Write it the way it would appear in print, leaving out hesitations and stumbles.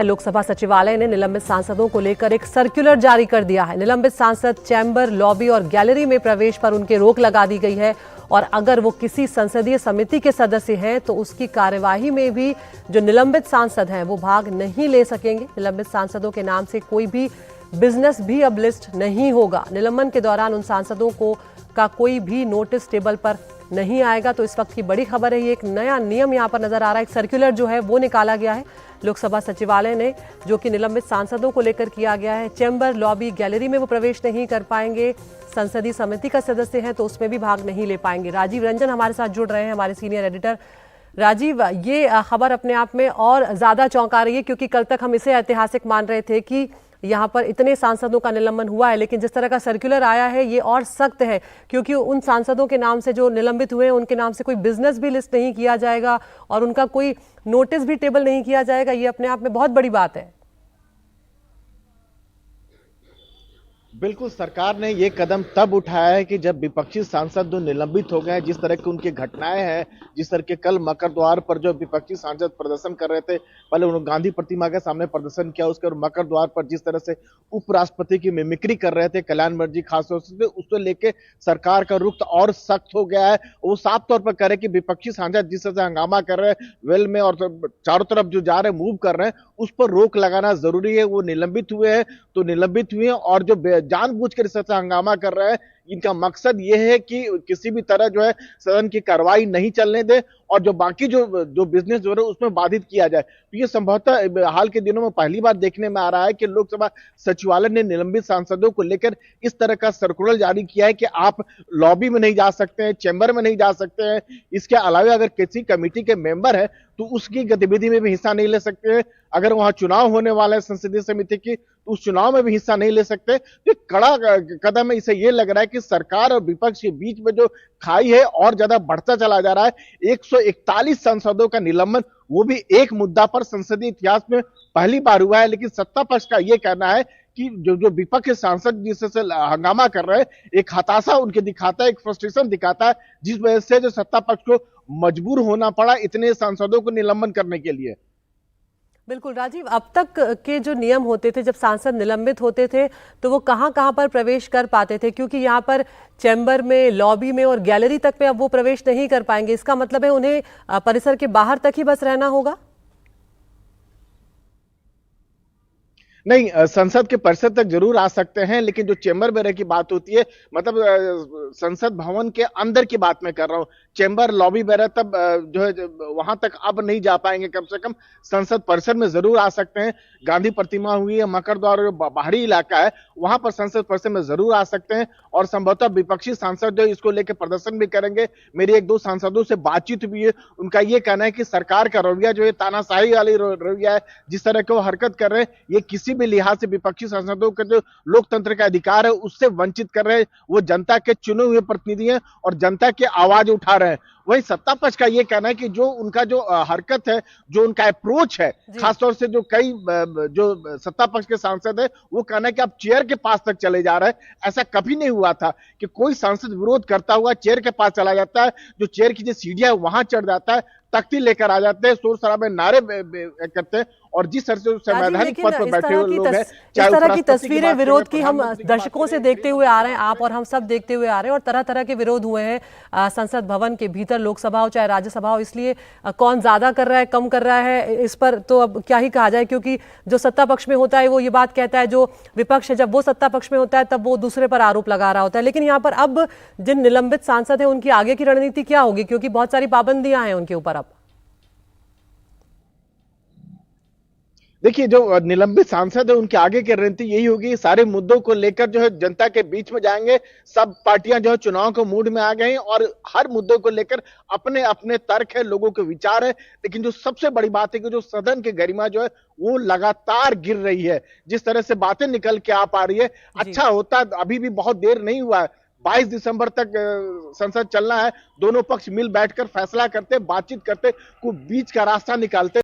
लोकसभा सचिवालय ने निलंबित सांसदों को लेकर एक सर्कुलर जारी कर दिया है। निलंबित सांसद चैम्बर, लॉबी और गैलरी में प्रवेश पर उनके रोक लगा दी गई है और अगर वो किसी संसदीय समिति के सदस्य हैं तो उसकी कार्यवाही में भी जो निलंबित सांसद हैं वो भाग नहीं ले सकेंगे। निलंबित सांसदों के नाम से कोई भी बिजनेस भी अब लिस्ट नहीं होगा। निलंबन के दौरान उन सांसदों को का कोई भी नोटिस टेबल पर नहीं आएगा। तो इस वक्त की बड़ी खबर है, ये एक नया नियम यहाँ पर नजर आ रहा है। एक सर्कुलर जो है वो निकाला गया है लोकसभा सचिवालय ने, जो कि निलंबित सांसदों को लेकर किया गया है। चैम्बर, लॉबी, गैलरी में वो प्रवेश नहीं कर पाएंगे। संसदीय समिति का सदस्य है तो उसमें भी भाग नहीं ले पाएंगे। राजीव रंजन हमारे साथ जुड़ रहे हैं, हमारे सीनियर एडिटर। राजीव, ये खबर अपने आप में और ज्यादा चौंका रही है क्योंकि कल तक हम इसे ऐतिहासिक मान रहे थे कि यहाँ पर इतने सांसदों का निलंबन हुआ है, लेकिन जिस तरह का सर्कुलर आया है ये और सख्त है क्योंकि उन सांसदों के नाम से जो निलंबित हुए हैं उनके नाम से कोई बिजनेस भी लिस्ट नहीं किया जाएगा और उनका कोई नोटिस भी टेबल नहीं किया जाएगा। ये अपने आप में बहुत बड़ी बात है। बिल्कुल, सरकार ने ये कदम तब उठाया है कि जब विपक्षी सांसद जो निलंबित हो गए हैं, जिस तरह की उनकी घटनाएं हैं, जिस तरह के कल मकर द्वार पर जो विपक्षी सांसद प्रदर्शन कर रहे थे, पहले उन्होंने गांधी प्रतिमा के सामने प्रदर्शन किया, उसके और मकर द्वार पर जिस तरह से उपराष्ट्रपति की मिमिक्री कर रहे थे कल्याण बनर्जी खास तौर से, उसको लेके सरकार का रुख और सख्त हो गया है। वो साफ तौर पर कह रहे हैं कि विपक्षी सांसद जिस तरह से हंगामा कर रहे हैं वेल में और चारों तरफ जो जा रहे हैं मूव कर रहे हैं, उस पर रोक लगाना जरूरी है। वो निलंबित हुए हैं तो निलंबित हुए हैं और जो जानबूझकर इस तरह से हंगामा कर रहे हैं, इनका मकसद यह है कि किसी भी तरह जो है सदन की कार्रवाई नहीं चलने दे और जो बाकी जो बिजनेस जो है उसमें बाधित किया जाए। तो ये संभवतः हाल के दिनों में पहली बार देखने में आ रहा है कि लोकसभा सचिवालय ने निलंबित सांसदों को लेकर इस तरह का सर्कुलर जारी किया है कि आप लॉबी में नहीं जा सकते हैं, चैम्बर में नहीं जा सकते हैं। इसके अलावा अगर किसी कमेटी के मेंबर है तो उसकी गतिविधि में भी हिस्सा नहीं ले सकते हैं। अगर वहां चुनाव होने वाला है संसदीय समिति की तो उस चुनाव में भी हिस्सा नहीं ले सकते। तो कड़ा कदम है। इसे ये लग रहा है कि सरकार और विपक्ष के बीच में जो खाई है और ज्यादा बढ़ता चला जा रहा है। 141 सांसदों का निलंबन, वो भी एक मुद्दा पर संसदीय इतिहास में पहली बार हुआ है। लेकिन सत्ता पक्ष का यह कहना है कि जो विपक्ष के सांसद जिससे हंगामा कर रहे हैं, एक हताशा उनके दिखाता है, एक फ्रस्ट्रेशन दिखाता है, जिस वजह से जो सत्ता पक्ष को मजबूर होना पड़ा इतने सांसदों को निलंबन करने के लिए। बिल्कुल राजीव, अब तक के जो नियम होते थे, जब सांसद निलंबित होते थे तो वो कहां कहां पर प्रवेश कर पाते थे, क्योंकि यहाँ पर चैम्बर में, लॉबी में और गैलरी तक में अब वो प्रवेश नहीं कर पाएंगे। इसका मतलब है उन्हें परिसर के बाहर तक ही बस रहना होगा। नहीं, संसद के परिसर तक जरूर आ सकते हैं, लेकिन जो चैम्बर में की बात होती है, मतलब संसद भवन के अंदर की बात मैं कर रहा हूं। चैम्बर, लॉबी वगैरह तब जो है वहां तक अब नहीं जा पाएंगे। कम से कम संसद परिसर में जरूर आ सकते हैं। गांधी प्रतिमा हुई है, मकर द्वार जो बाहरी इलाका है वहां पर संसद परिसर में जरूर आ सकते हैं और संभवतः विपक्षी सांसद जो इसको लेकर प्रदर्शन भी करेंगे। मेरी एक दो सांसदों से बातचीत हुई है, उनका यह कहना है कि सरकार का रवैया जो है तानाशाही वाली रवैया है, जिस तरह के वो हरकत कर रहे हैं, ये किसी भी लिहाज से विपक्षी सांसदों के जो लोकतंत्र का अधिकार है उससे वंचित कर रहे हैं। वो जनता के चुने हुए प्रतिनिधि हैं और जनता की आवाज उठा रहे हैं। वही सत्ता पक्ष का ये कहना है कि जो उनका जो हरकत है, जो उनका अप्रोच है, खासतौर से जो कई जो सत्ता पक्ष के सांसद है, वो कहना है कि आप चेयर के पास तक चले जा रहे हैं। ऐसा कभी नहीं हुआ था कि कोई सांसद विरोध करता हुआ चेयर के पास चला जाता है, जो चेयर की जो सीढ़ियां है वहां चढ़ जाता है, तख्ती लेकर आ जाते हैं, शोर शराबे नारे करते हैं और जिस तरह से संवैधानिक पद पर बैठे हुए लोग हैं, इस तरह की तस्वीरें विरोध की हम दशकों से देखते हुए आ रहे हैं, आप और हम सब देखते हुए आ रहे हैं, और तरह तरह के विरोध हुए हैं संसद भवन के भीतर, लोकसभा हो चाहे राज्यसभा हो। इसलिए कौन ज्यादा कर रहा है, कम कर रहा है, इस पर तो अब क्या ही कहा जाए, क्योंकि जो सत्ता पक्ष में होता है वो ये बात कहता है, जो विपक्ष है जब वो सत्ता पक्ष में होता है तब वो दूसरे पर आरोप लगा रहा होता है। लेकिन यहाँ पर अब जिन निलंबित सांसद हैं उनकी आगे की रणनीति क्या होगी, क्योंकि बहुत सारी पाबंदियां हैं उनके ऊपर। अब देखिए, जो निलंबित सांसद है उनके आगे की रणनीति यही होगी, सारे मुद्दों को लेकर जो है जनता के बीच में जाएंगे। सब पार्टियां जो है चुनाव के मूड में आ गई और हर मुद्दों को लेकर अपने अपने तर्क है, लोगों के विचार है। लेकिन जो सबसे बड़ी बात है कि जो सदन की गरिमा जो है वो लगातार गिर रही है। जिस तरह से बातें निकल के आ पा रही है, अच्छा होता, अभी भी बहुत देर नहीं हुआ है, 22 दिसंबर तक संसद चलना है। दोनों पक्ष मिल बैठकर फैसला करते, बातचीत करते, कोई बीच का रास्ता निकालते।